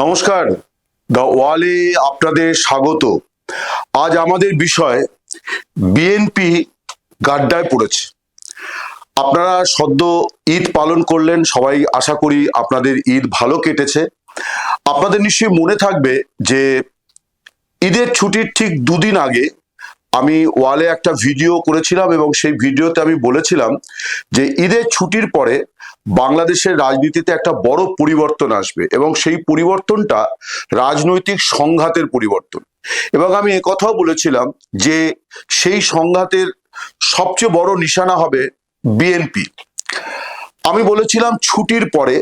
নমস্কার, দ্য ওয়ালে আপনাদের স্বাগত। আজ আমাদের বিষয় বিএনপি গাড্ডায় পড়েছে। আপনারা সদ্য ঈদ পালন করলেন, সবাই আশা করি আপনাদের ঈদ ভালো কেটেছে। আপনাদের নিশ্চয়ই মনে থাকবে যে ঈদের ছুটির ঠিক দুদিন আগে আমি ওয়ালে একটা ভিডিও করেছিলাম এবং সেই ভিডিওতে আমি বলেছিলাম যে ঈদের ছুটির পরে বাংলাদেশের রাজনীতিতে একটা বড় পরিবর্তন আসবে এবং সেই পরিবর্তনটা রাজনৈতিক সংঘাতের পরিবর্তন। এবং আমি কথাও বলেছিলাম যে সেই সংঘাতের সবচেয়ে বড় নিশানা হবে বিএনপি। আমি বলেছিলাম ছুটির পরে,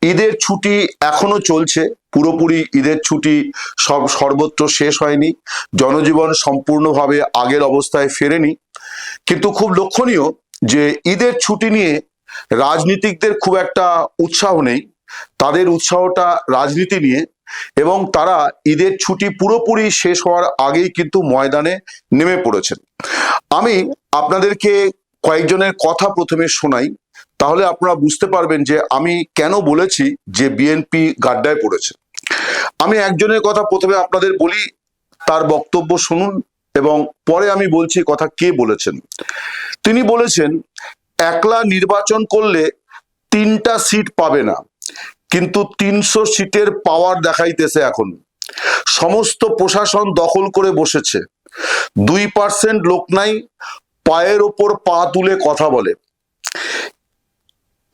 ঈদের ছুটি এখনো চলছে, পুরোপুরি ঈদের ছুটি সর্বত্র শেষ হয়নি, জনজীবন সম্পূর্ণভাবে আগের অবস্থায় ফেরেনি। কিন্তু খুব লক্ষণীয় যে ঈদের ছুটি নিয়ে রাজনীতিকদের খুব একটা উৎসাহ নেই, তাদের উৎসাহটা রাজনীতি নিয়ে, এবং তারা ঈদের ছুটি পুরোপুরি শেষ হওয়ার আগেই কিন্তু ময়দানে নেমে পড়েছেন। আমি আপনাদেরকে কয়েকজনের কথা প্রথমে শোনাই, তাহলে আপনারা বুঝতে পারবেন যে আমি কেন বলেছি যে বিএনপি গাড্ডায় পড়েছে। আমি একজনের কথা প্রথমে আপনাদের বলি, তার বক্তব্য শুনুন এবং পরে আমি বলছি কথা কে বলেছেন। তিনি বলেছেন, একলা নির্বাচন করলে 3টা সিট পাবে না, কিন্তু 300 সিটের পাওয়ার দেখাইতেছে। এখন সমস্ত প্রশাসন দখল করে বসেছে, 2% লোক নাই, পায়ের ওপর পা তুলে কথা বলে।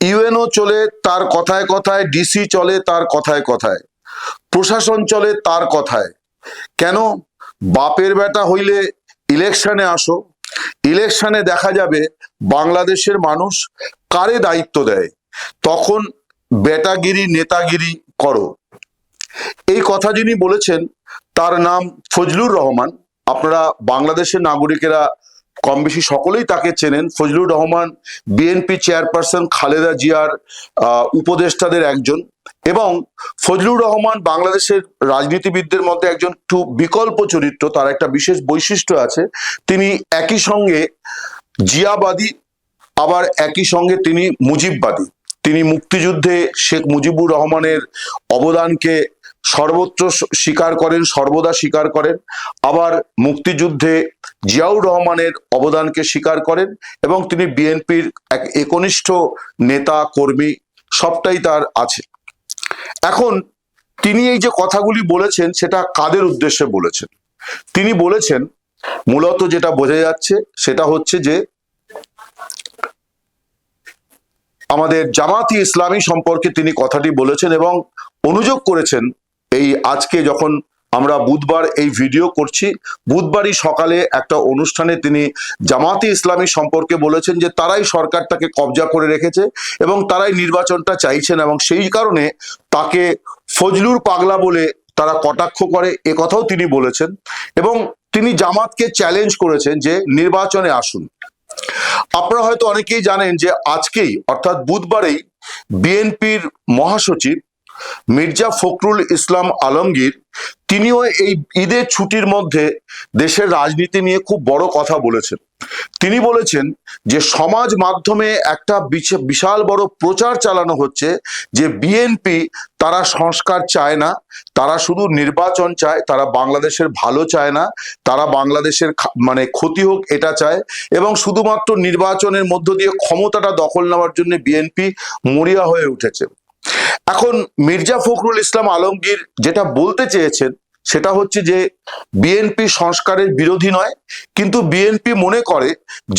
ইউএনও চলে তার কথায় কথায়, ডিসি চলে তার কথায় কথায়, প্রশাসন চলে তার কথায়। কেন? বাপের বেটা হইলে ইলেকশনে আসো, ইলেকশনে দেখা যাবে বাংলাদেশের মানুষ কারে দায়িত্ব দেয়, তখন বেটাগিরি নেতাগিরি করো। এই কথা যিনি বলেছেন তার নাম ফজলুর রহমান। আপনারা বাংলাদেশের নাগরিকেরা কম বেশি সকলেই তাকে চেনেন। ফজলুর রহমান বিএনপি চেয়ারপারসন খালেদা জিয়ার উপদেষ্টাদের একজন, এবং ফজলুর রহমান বাংলাদেশের রাজনীতিবিদদের মধ্যে একজন একটু বিকল্প চরিত্র। তার একটা বিশেষ বৈশিষ্ট্য আছে, তিনি একই সঙ্গে জিয়াবাদী, আবার একই সঙ্গে তিনি মুজিববাদী। তিনি মুক্তিযুদ্ধে শেখ মুজিবুর রহমানের অবদানকে সর্বত্র স্বীকার করেন, সর্বদা স্বীকার করেন, আবার মুক্তিযুদ্ধে জিয়াউর রহমানের অবদানকে স্বীকার করেন, এবং তিনি বিএনপির এক একনিষ্ঠ নেতা কর্মী, সবটাই তার আছে। এখন তিনি এই যে কথাগুলি বলেছেন সেটা কাদের উদ্দেশ্যে বলেছেন? তিনি বলেছেন, মূলত যেটা বোঝা যাচ্ছে সেটা হচ্ছে যে আমাদের জামাতি ইসলামী সম্পর্কে তিনি কথাটি বলেছেন এবং অনুযোগ করেছেন। এই আজকে যখন আমরা বুধবার এই ভিডিও করছি, বুধবারই সকালে একটা অনুষ্ঠানে তিনি জামাতি ইসলামী সম্পর্কে বলেছেন যে তারাই সরকারটাকে কবজা করে রেখেছে এবং তারাই নির্বাচনটা চাইছেন, এবং সেই কারণে তাকে ফজলুর পাগলা বলে তারা কটাক্ষ করে, এ কথাও তিনি বলেছেন। এবং তিনি জামাতকে চ্যালেঞ্জ করেছেন যে নির্বাচনে আসুন। আপনারা হয়তো অনেকেই জানেন যে আজকেই অর্থাৎ বুধবারেই বিএনপির মহাসচিব মির্জা ফখরুল ইসলাম আলমগীর, তিনিও এই ঈদের ছুটির মধ্যে দেশের রাজনীতি নিয়ে খুব বড় কথা বলেছেন। তিনি বলেছেন যে সমাজ মাধ্যমে একটা বিশাল বড় প্রচার চালানো হচ্ছে যে বিএনপি তারা সংস্কার চায় না, তারা শুধু নির্বাচন চায়, তারা বাংলাদেশের ভালো চায় না, তারা বাংলাদেশের মানে ক্ষতি হোক এটা চায়, এবং শুধুমাত্র নির্বাচনের মধ্য দিয়ে ক্ষমতাটা দখল নেওয়ার জন্য বিএনপি মরিয়া হয়ে উঠেছে। এখন মির্জা ফখরুল ইসলাম আলমগীর যেটা বলতে চেয়েছেন সেটা হচ্ছে যে বিএনপি সংস্কারের বিরোধী নয়, কিন্তু বিএনপি মনে করে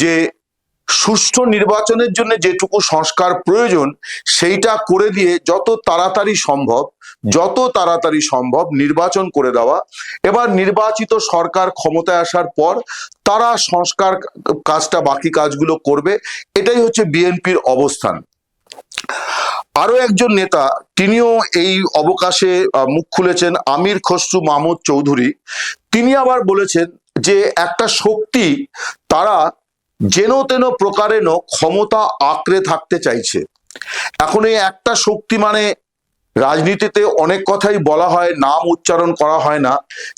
যে সুষ্ঠু নির্বাচনের জন্য যেটুকু সংস্কার প্রয়োজন সেইটা করে দিয়ে যত তাড়াতাড়ি সম্ভব নির্বাচন করে দেওয়া। এবার নির্বাচিত সরকার ক্ষমতায় আসার পর তারা সংস্কার কাজটা, বাকি কাজগুলো করবে। এটাই হচ্ছে বিএনপির অবস্থান। আরো একজন নেতা, তিনিও এই অবকাশে মুখ খুলেছেন, আমির খসরু মাহমুদ চৌধুরী। তিনি আবার বলেছেন যে একটা শক্তি তারা যেন তেন প্রকারেণ ক্ষমতা আঁকড়ে থাকতে চাইছে। এখন এই একটা শক্তি মানে রাজনীতিতে অনেক কথাই বলা হয়, নাম উচ্চারণ করা হয় না,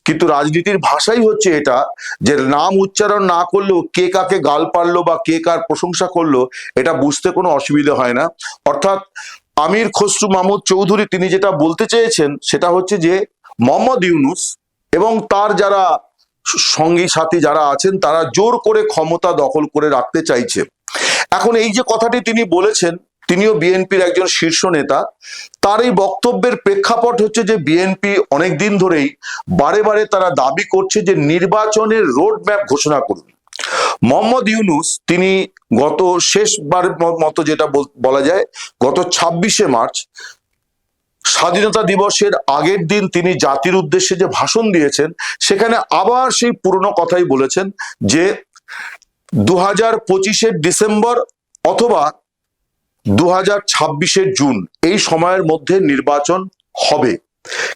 কিন্তু রাজনীতির ভাষাই হচ্ছে এটা যে নাম উচ্চারণ না করলেও কে কাকে গাল পারলো বা কে কার প্রশংসা করলো এটা বুঝতে কোনো অসুবিধা হয় না। অর্থাৎ আমির খসরু মাহমুদ চৌধুরী তিনি যেটা বলতে চেয়েছেন সেটা হচ্ছে যে মোহাম্মদ ইউনূস এবং তার যারা সঙ্গী সাথী যারা আছেন তারা জোর করে ক্ষমতা দখল করে রাখতে চাইছে। এখন এই যে কথাটি তিনি বলেছেন, তিনিও বিএনপির একজন শীর্ষ নেতা, তার এই বক্তব্যের প্রেক্ষাপট হচ্ছে যে বিএনপি অনেকদিন ধরেই বারে বারে তারা দাবি করছে যে নির্বাচনের রোড ম্যাপ ঘোষণা করুন। মোহাম্মদ ইউনূস তিনি গত শেষবারের মতো যেটা বলা যায় গত 26শে মার্চ স্বাধীনতা দিবসের আগের দিন তিনি জাতির উদ্দেশ্যে যে ভাষণ দিয়েছেন সেখানে আবার সেই পুরনো কথাই বলেছেন যে 2025-এর ডিসেম্বর অথবা 2026-এর জুন এই সময়ের মধ্যে নির্বাচন হবে।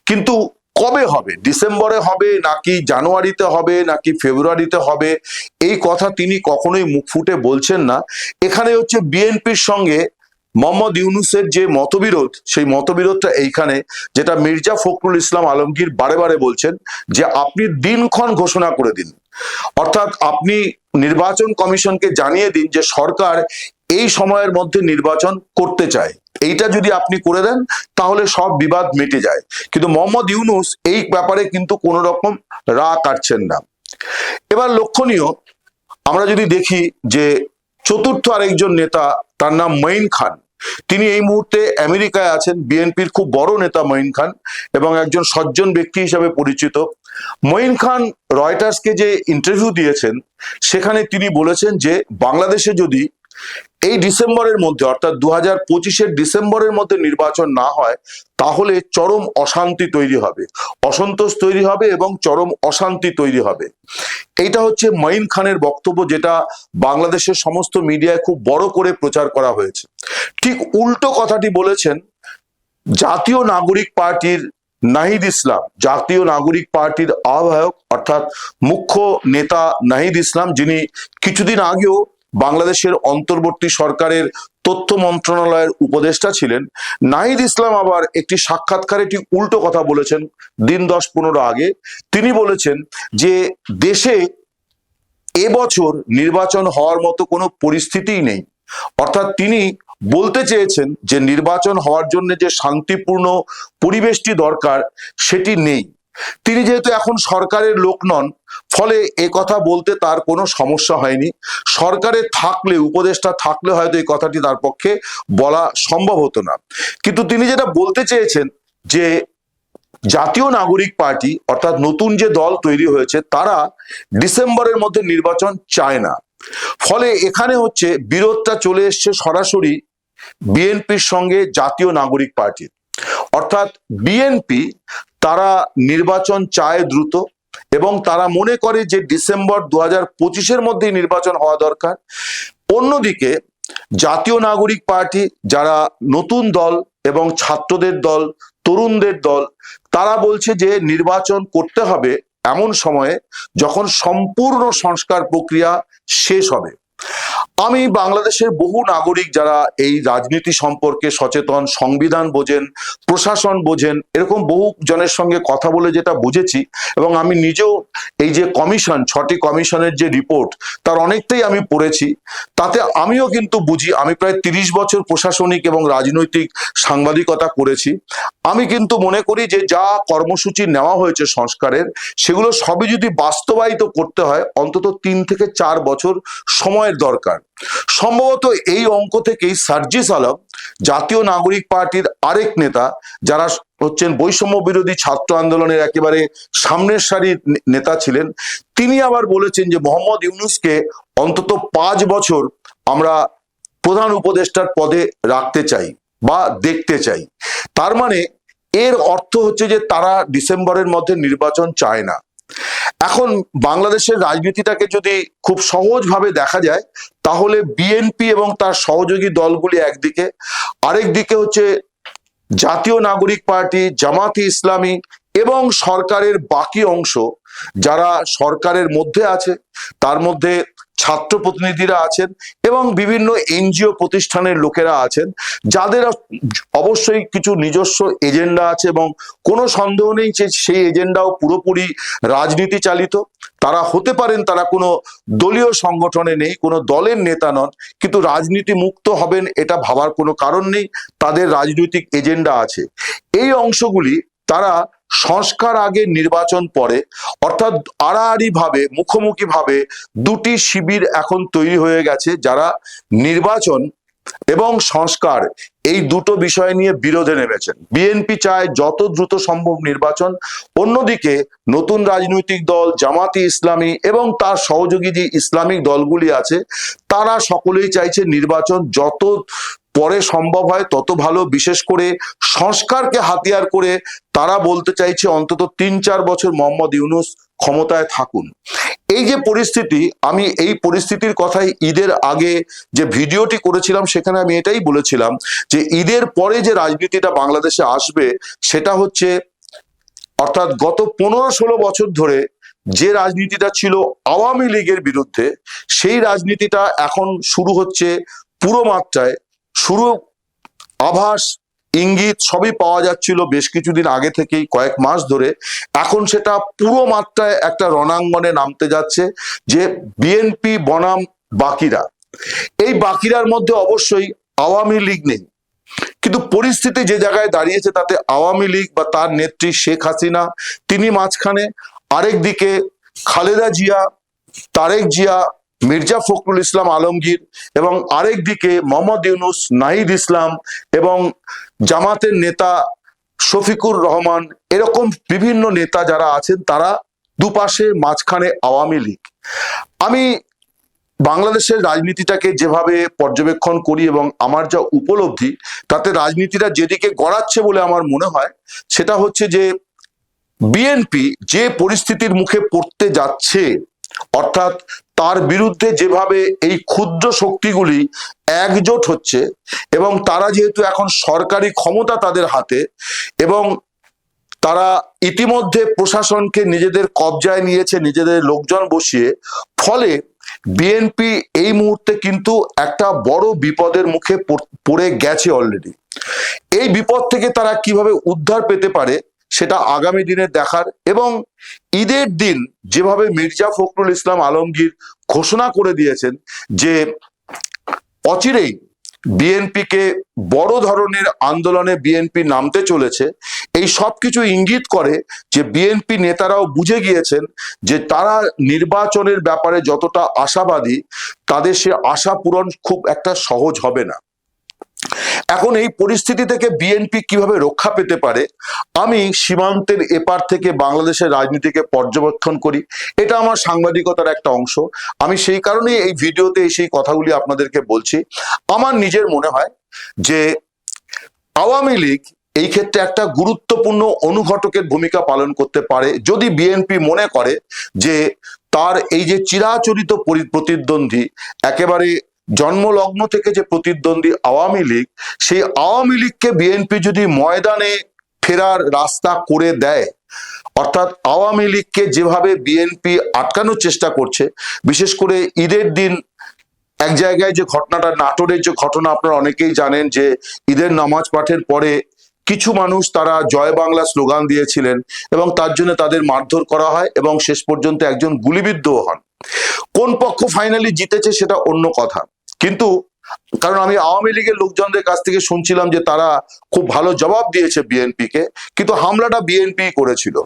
কিন্তু কবে হবে, ডিসেম্বরে হবে নাকি জানুয়ারিতে হবে নাকি ফেব্রুয়ারিতে হবে, এই কথা তিনি কখনোই মুখ ফুটে বলছেন না। এখানে হচ্ছে বিএনপির সঙ্গে মোহাম্মদ ইউনূসের যে মতবিরোধ, সেই মতবিরোধটা এইখানে, যেটা মির্জা ফখরুল ইসলাম আলমগীর বারে বারে বলছেন যে আপনি দিনক্ষণ ঘোষণা করে দিন, অর্থাৎ আপনি নির্বাচন কমিশনকে জানিয়ে দিন যে সরকার এই সময়ের মধ্যে নির্বাচন করতে চায়, এইটা যদি আপনি করে দেন তাহলে সব বিবাদ মিটে যায়। কিন্তু মোহাম্মদ ইউনূস এই ব্যাপারে কিন্তু কোনো রকম রা কাটছেন না। এবার লক্ষণীয়, আমরা যদি দেখি যে চতুর্থ আরেকজন নেতা, তার নাম মঈন খান, তিনি এই মুহূর্তে আমেরিকায় আছেন। বিএনপির খুব বড় নেতা মঈন খান এবং একজন সজ্জন ব্যক্তি হিসাবে পরিচিত। মঈন খান রয়টার্সকে যে ইন্টারভিউ দিয়েছেন সেখানে তিনি বলেছেন যে বাংলাদেশে যদি এই ডিসেম্বরের মধ্যে অর্থাৎ 2025-এর ডিসেম্বরের মধ্যে নির্বাচন না হয় তাহলে চরম অশান্তি তৈরি হবে, অসন্তোষ তৈরি হবে এবং চরম অশান্তি তৈরি হবে। এইটা হচ্ছে মঈন খানের বক্তব্য, যেটা বাংলাদেশের সমস্ত মিডিয়ায় খুব বড় করে প্রচার করা হয়েছে। ঠিক উল্টো কথাটি বলেছেন জাতীয় নাগরিক পার্টির নাহিদ ইসলাম, জাতীয় নাগরিক পার্টির আহ্বায়ক অর্থাৎ মুখ্য নেতা নাহিদ ইসলাম, যিনি কিছুদিন আগেও বাংলাদেশের অন্তর্বর্তী সরকারের তথ্য মন্ত্রণালয়ের উপদেষ্টা ছিলেন। নাহিদ ইসলাম আবার একটি সাক্ষাৎকারে ঠিক উল্টো কথা বলেছেন দিন 10-15 আগে। তিনি বলেছেন যে দেশে এবছর নির্বাচন হওয়ার মতো কোনো পরিস্থিতিই নেই, অর্থাৎ তিনি বলতে চেয়েছেন যে নির্বাচন হওয়ার জন্য যে শান্তিপূর্ণ পরিবেশটি দরকার সেটি নেই। তিনি যেহেতু এখন সরকারের লোক নন, ফলে এ কথা বলতে তার কোনো সমস্যা হয়নি। সরকারে থাকলে, উপদেষ্টা থাকলে হয়তো এই কথাটি তার পক্ষে বলা সম্ভব হতো না। কিন্তু তিনি যেটা বলতে চেয়েছেন যে জাতীয় নাগরিক পার্টি অর্থাৎ নতুন যে দল তৈরি হয়েছে তারা ডিসেম্বরের মধ্যে নির্বাচন চায় না। ফলে এখানে হচ্ছে বিরোধটা চলে এসছে সরাসরি বিএনপির সঙ্গে জাতীয় নাগরিক পার্টির, অর্থাৎ বিএনপি তারা নির্বাচন চায় দ্রুত এবং তারা মনে করে যে ডিসেম্বর 2025-এর মধ্যেই নির্বাচন হওয়া দরকার। অন্যদিকে জাতীয় নাগরিক পার্টি যারা নতুন দল এবং ছাত্রদের দল, তরুণদের দল, তারা বলছে যে নির্বাচন করতে হবে এমন সময়ে যখন সম্পূর্ণ সংস্কার প্রক্রিয়া শেষ হবে। আমি বাংলাদেশের বহু নাগরিক যারা এই রাজনীতি সম্পর্কে সচেতন, সংবিধান বোঝেন, প্রশাসন বোঝেন, এরকম বহু জনের সঙ্গে কথা বলে যেটা বুঝেছি, এবং আমি নিজেও এই যে কমিশন, 6টি কমিশনের যে রিপোর্ট তার অনেকটাই আমি পড়েছি, তাতে আমিও কিন্তু বুঝি। আমি প্রায় 30 বছর প্রশাসনিক এবং রাজনৈতিক সাংবাদিকতা করেছি। আমি কিন্তু মনে করি যে যা কর্মসূচি নেওয়া হয়েছে সংস্কারের, সেগুলো সবই যদি বাস্তবায়িত করতে হয় অন্তত 3 থেকে 4 বছর সময়ের দরকার। সম্ভবত এই অঙ্ক থেকেই সার্জিস আলম, জাতীয় নাগরিক পার্টির আরেক নেতা, যারা হচ্ছেন বৈষম্য বিরোধী ছাত্র আন্দোলনের একেবারে সামনের সারির নেতা ছিলেন, তিনি আবার বলেছেন যে মোহাম্মদ ইউনূসকে অন্তত 5 বছর আমরা প্রধান উপদেষ্টার পদে রাখতে চাই বা দেখতে চাই। তার মানে এর অর্থ হচ্ছে যে তারা ডিসেম্বরের মধ্যে নির্বাচন চায় না। এখন বাংলাদেশের রাজনীতিটাকে যদি খুব সহজভাবে দেখা যায় তাহলে বিএনপি এবং তার সহযোগী দলগুলি একদিকে, আরেক দিকে হচ্ছে জাতীয় নাগরিক পার্টি, জামাতে ইসলামী এবং সরকারের বাকি অংশ যারা সরকারের মধ্যে আছে, তার মধ্যে ছাত্র প্রতিনিধিরা আছেন এবং বিভিন্ন এনজিও প্রতিষ্ঠানের লোকেরা আছেন, যাদের অবশ্যই কিছু নিজস্ব এজেন্ডা আছে এবং কোনো সন্দেহ নেই যে সেই এজেন্ডাও পুরোপুরি রাজনীতি চালিত। তারা হতে পারেন তারা কোনো দলীয় সংগঠনে নেই, কোনো দলের নেতা নন, কিন্তু রাজনীতি মুক্ত হবেন এটা ভাবার কোনো কারণ নেই, তাদের রাজনৈতিক এজেন্ডা আছে। এই অংশগুলি তারা সংস্কার আগে নির্বাচন পরে, অর্থাৎ আড়াআড়ি ভাবে মুখোমুখি ভাবে দুটি শিবির এখন তৈরি হয়ে গেছে, যারা নির্বাচন এবং সংস্কার এই দুটো বিষয় নিয়ে বিরোধে নেমেছেন। বিএনপি চায় যত দ্রুত সম্ভব নির্বাচন, অন্যদিকে নতুন রাজনৈতিক দল জামাতে ইসলামী এবং তার সহযোগী যে ইসলামিক দলগুলি আছে তারা সকলেই চাইছে নির্বাচন যত পরে সম্ভব হয় তত ভালো। বিশেষ করে সংস্কারকে হাতিয়ার করে তারা বলতে চাইছে অন্তত ৩-৪ বছর মোহাম্মদ ইউনূস ক্ষমতায় থাকুন। এই যে পরিস্থিতি, আমি এই পরিস্থিতির কথাই ঈদের আগে যে ভিডিওটি করেছিলাম সেখানে আমি এটাই বলেছিলাম যে ঈদের পরে যে রাজনীতিটা বাংলাদেশে আসবে সেটা হচ্ছে, অর্থাৎ গত 15-16 বছর ধরে যে রাজনীতিটা ছিল আওয়ামী লীগের বিরুদ্ধে, সেই রাজনীতিটা এখন শুরু হচ্ছে পুরো মাত্রায়। শুরু আভাস ইঙ্গিত সবই পাওয়া যাচ্ছিল বেশ কিছুদিন আগে থেকেই, কয়েক মাস ধরে। এখন সেটা পুরো মাত্রায় একটা রণাঙ্গনে নামতে যাচ্ছে যে বিএনপি বনাম বাকিরা। এই বাকিরার মধ্যে অবশ্যই আওয়ামী লীগ নেই, কিন্তু পরিস্থিতি যে জায়গায় দাঁড়িয়েছে তাতে আওয়ামী লীগ বা তার নেত্রী শেখ হাসিনা তিনি মাঝখানে, আরেকদিকে খালেদা জিয়া, তারেক জিয়া, মির্জা ফখরুল ইসলাম আলমগীর এবং আরেকদিকে মোহাম্মদ ইউনূস, নাহিদ ইসলাম এবং জামাতের নেতা শফিকুর রহমান, এরকম বিভিন্ন নেতা যারা আছেন তারা দুপাশে, মাঝখানে আওয়ামী লীগ। আমি বাংলাদেশের রাজনীতিটাকে যেভাবে পর্যবেক্ষণ করি এবং আমার যা উপলব্ধি তাতে রাজনীতিটা যেদিকে গড়াচ্ছে বলে আমার মনে হয় সেটা হচ্ছে যে বিএনপি যে পরিস্থিতির মুখে পড়তে যাচ্ছে, অর্থাৎ তার বিরুদ্ধে যেভাবে এই ক্ষুদ্র শক্তিগুলি একজোট হচ্ছে এবং তারা যেহেতু এখন সরকারি ক্ষমতা তাদের হাতে এবং তারা ইতিমধ্যে প্রশাসনকে নিজেদের কবজায় নিয়েছে নিজেদের লোকজন বসিয়ে, ফলে বিএনপি এই মুহূর্তে কিন্তু একটা বড় বিপদের মুখে পড়ে গেছে অলরেডি। এই বিপদ থেকে তারা কিভাবে উদ্ধার পেতে পারে সেটা আগামী দিনে দেখার। এবং ঈদের দিন যেভাবে মির্জা ফখরুল ইসলাম আলমগীর ঘোষণা করে দিয়েছেন যে অচিরেই বিএনপিকে বড় ধরনের আন্দোলনে বিএনপি নামতে চলেছে, এই সব কিছু ইঙ্গিত করে যে বিএনপি নেতারাও বুঝে গিয়েছেন যে তারা নির্বাচনের ব্যাপারে যতটা আশাবাদী, তাদের সে আশা পূরণ খুব একটা সহজ হবে না। এখন এই পরিস্থিতি থেকে বিএনপি কিভাবে রক্ষা পেতে পারে, আমি সীমান্তের এপার থেকে বাংলাদেশের রাজনীতিকে পর্যবেক্ষণ করি, এটা আমার সাংবাদিকতার একটা অংশ। আমি সেই কারণেই এই ভিডিওতে সেই কথাগুলি আপনাদেরকে বলছি। আমার নিজের মনে হয় যে আওয়ামী লীগ এই ক্ষেত্রে একটা গুরুত্বপূর্ণ অনুঘটকের ভূমিকা পালন করতে পারে যদি বিএনপি মনে করে যে তার এই যে চিরাচরিত প্রতিদ্বন্দ্বী, একেবারে জন্মলগ্ন থেকে যে প্রতিদ্বন্দ্বী আওয়ামী লীগ, সেই আওয়ামী লীগকে বিএনপি যদি ময়দানে ফেরার রাস্তা করে দেয়, অর্থাৎ আওয়ামী লীগকে যেভাবে বিএনপি আটকানোর চেষ্টা করছে, বিশেষ করে ঈদের দিন এক জায়গায় যে ঘটনাটা, নাটোরের যে ঘটনা আপনারা অনেকেই জানেন যে ঈদের নামাজ পাঠের পরে কিছু মানুষ তারা জয় বাংলা স্লোগান দিয়েছিলেন এবং তার জন্য তাদের মারধর করা হয় এবং শেষ পর্যন্ত একজন গুলিবিদ্ধ হন। কোন পক্ষ ফাইনালি জিতেছে সেটা অন্য কথা, কিন্তু কারণ আমি আওয়ামী লীগের লোকজনদের কাছ থেকে শুনছিলাম যে তারা খুব ভালো জবাব দিয়েছে বিএনপিকে, কিন্তু হামলাটা বিএনপি করেছিল।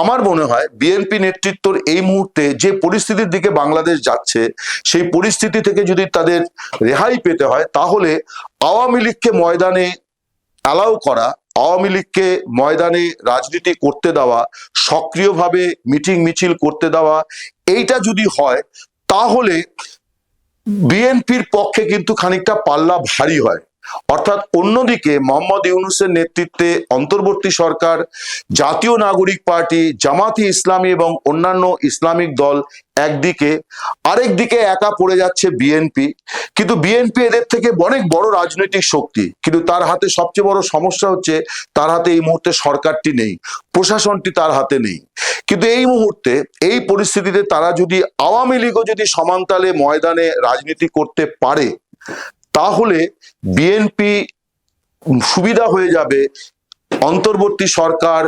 আমার মনে হয় বিএনপি নেতৃত্বর এই মুহূর্তে যে পরিস্থিতির দিকে বাংলাদেশ যাচ্ছে, সেই পরিস্থিতি থেকে যদি তাদের রেহাই পেতে হয় তাহলে আওয়ামী লীগকে ময়দানে অ্যালাউ করা, আওয়ামী লীগকে ময়দানে রাজনীতি করতে দেওয়া, সক্রিয়ভাবে মিটিং মিছিল করতে দেওয়া, এইটা যদি হয় তাহলে বিএনপির পক্ষে কিন্তু খানিকটা পাল্লা ভারী হয়। অর্থাৎ অন্যদিকে মোহাম্মদ ইউনূসের নেতৃত্বে অন্তর্বর্তী সরকার, জাতীয় নাগরিক পার্টি, জামাতে ইসলামী এবং অন্যান্য ইসলামিক দল একদিকে, আরেকদিকে একা পড়ে যাচ্ছে বিএনপি। কিন্তু বিএনপি এদের থেকে অনেক বড় রাজনৈতিক শক্তি, কিন্তু তার হাতে সবচেয়ে বড় সমস্যা হচ্ছে তার হাতে এই মুহূর্তে সরকারটি নেই, প্রশাসনটি তার হাতে নেই। কিন্তু এই মুহূর্তে এই পরিস্থিতিতে তারা যদি আওয়ামী লীগও যদি সমানতালে ময়দানে রাজনীতি করতে পারে, তাহলে বিএনপি সুবিধা হয়ে যাবে অন্তর্বর্তী সরকার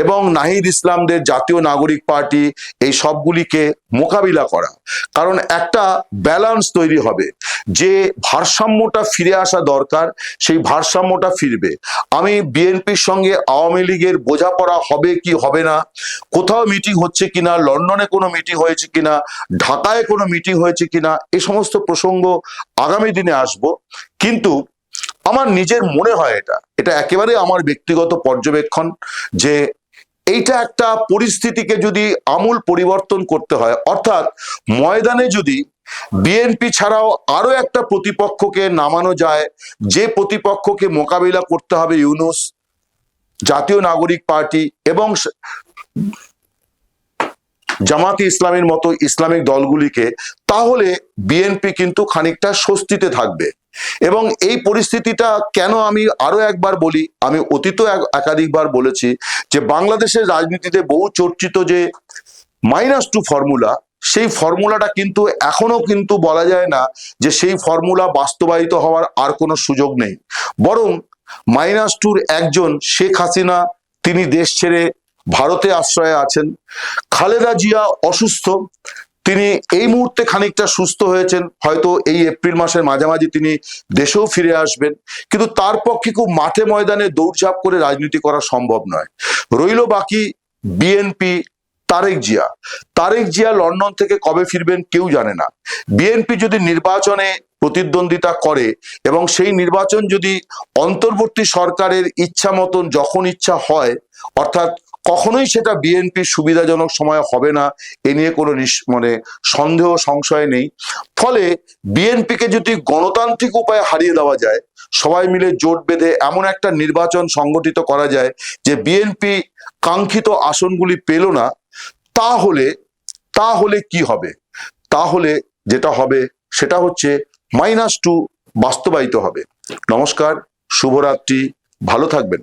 এবং নাহিদ ইসলামদের জাতীয় নাগরিক পার্টি এই সবগুলিকে মোকাবিলা করা। কারণ একটা ব্যালেন্স তৈরি হবে, যে ভারসাম্যটা ফিরে আসা দরকার, সেই ভারসাম্যটা ফিরবে। আমি বিএনপির সঙ্গে আওয়ামী লীগের বোঝাপড়া হবে কি হবে না, কোথাও মিটিং হচ্ছে কিনা, লন্ডনে কোনো মিটিং হয়েছে কিনা, ঢাকায় কোনো মিটিং হয়েছে কিনা, এই সমস্ত প্রসঙ্গ আগামী দিনে আসবো। কিন্তু আমার নিজের মনে হয় এটা একেবারে আমার ব্যক্তিগত পর্যবেক্ষণ, যে এইটা একটা পরিস্থিতিকে যদি আমূল পরিবর্তন করতে হয়, অর্থাৎ ময়দানে যদি বিএনপি ছাড়াও আরো একটা প্রতিপক্ষকে নামানো যায়, যে প্রতিপক্ষকে মোকাবিলা করতে হবে ইউনূস, জাতীয় নাগরিক পার্টি এবং জামাতে ইসলামের মতো ইসলামিক দলগুলিকে, তাহলে বিএনপি কিন্তু খানিকটা স্বস্তিতে থাকবে। এবং এই পরিস্থিতিটা কেন আমি আরো একবার বলি, আমি অতীত একাধিকবার বলেছি যে বাংলাদেশের রাজনীতিতে বহু চর্চিত যে -2 ফর্মুলা, সেই ফর্মুলাটা কিন্তু এখনো কিন্তু বলা যায় না যে সেই ফর্মুলা বাস্তবায়িত হওয়ার আর কোনো সুযোগ নেই। বরং -2 একজন শেখ হাসিনা, তিনি দেশ ছেড়ে ভারতে আশ্রয়ে আছেন। খালেদা জিয়া অসুস্থ, তিনি এই মুহূর্তে খানিকটা সুস্থ হয়েছেন, হয়তো এই এপ্রিল মাসের মাঝামাঝি তিনি দেশেও ফিরে আসবেন। কিন্তু তার পক্ষে খুব মাঠে ময়দানে দৌড়ঝাঁপ করে রাজনীতি করা সম্ভব নয়। রইল বাকি বিএনপি, তারেক জিয়া লন্ডন থেকে কবে ফিরবেন কেউ জানে না। বিএনপি যদি নির্বাচনে প্রতিদ্বন্দ্বিতা করে এবং সেই নির্বাচন যদি অন্তর্বর্তী সরকারের ইচ্ছা মতন যখন ইচ্ছা হয়, অর্থাৎ কখনোই সেটা বিএনপির সুবিধাজনক সময় হবে না, এ নিয়ে কোনো সন্দেহ সংশয় নেই। ফলে বিএনপিকে যদি গণতান্ত্রিক উপায়ে হারিয়ে দেওয়া যায়, সবাই মিলে জোট বেঁধে এমন একটা নির্বাচন সংগঠিত করা যায় যে বিএনপি কাঙ্ক্ষিত আসনগুলি পেল না, তাহলে কি হবে? তাহলে যেটা হবে সেটা হচ্ছে -2 বাস্তবায়িত হবে। নমস্কার, শুভরাত্রি, ভালো থাকবেন।